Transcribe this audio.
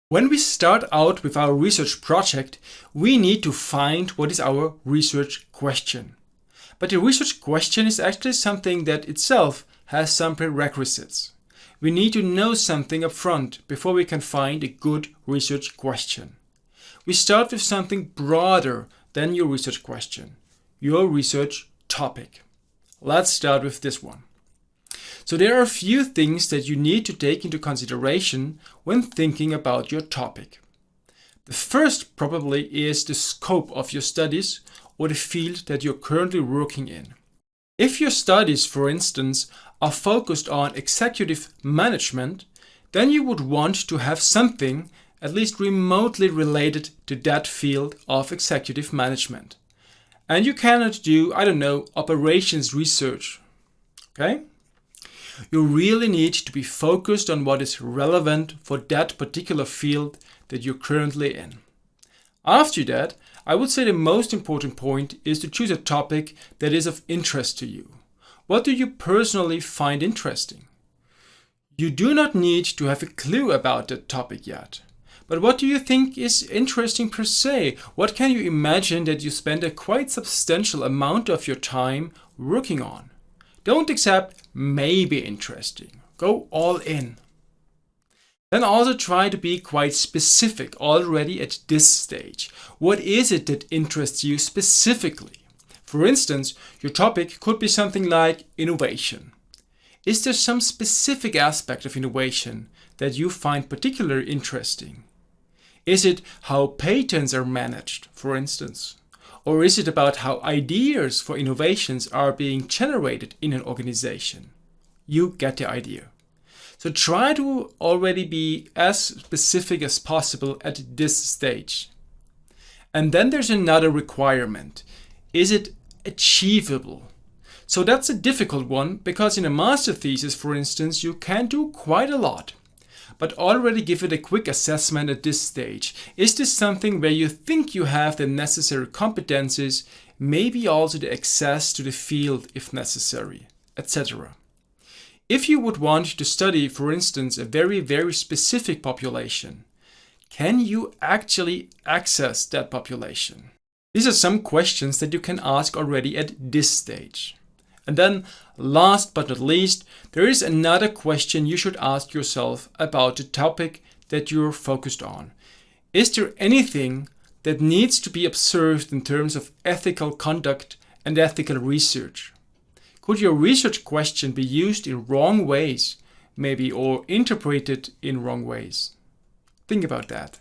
When we start out with our research project, we need to find what is our research question. But the research question is actually something that itself has some prerequisites. We need to know something up front before we can find a good research question. We start with something broader than your research question, your research topic. Let's start with this one. So there are a few things that you need to take into consideration when thinking about your topic. The first probably is the scope of your studies or the field that you're currently working in. If your studies, for instance, are focused on executive management, then you would want to have something at least remotely related to that field of executive management. And you cannot do, operations research. Okay? You really need to be focused on what is relevant for that particular field that you're currently in. After that, I would say the most important point is to choose a topic that is of interest to you. What do you personally find interesting? You do not need to have a clue about that topic yet. But what do you think is interesting per se? What can you imagine that you spend a quite substantial amount of your time working on? Don't accept maybe interesting. Go all in. Then also try to be quite specific already at this stage. What is it that interests you specifically? For instance, your topic could be something like innovation. Is there some specific aspect of innovation that you find particularly interesting? Is it how patents are managed, for instance? Or is it about how ideas for innovations are being generated in an organization? You get the idea. So try to already be as specific as possible at this stage. And then there's another requirement. Is it achievable? So that's a difficult one because in a master thesis, for instance, you can do quite a lot. But already give it a quick assessment at this stage. Is this something where you think you have the necessary competencies, maybe also the access to the field if necessary, etc. If you would want to study, for instance, a very, very specific population, can you actually access that population? These are some questions that you can ask already at this stage. And then, last but not least, there is another question you should ask yourself about the topic that you're focused on. Is there anything that needs to be observed in terms of ethical conduct and ethical research? Could your research question be used in wrong ways, maybe, or interpreted in wrong ways? Think about that.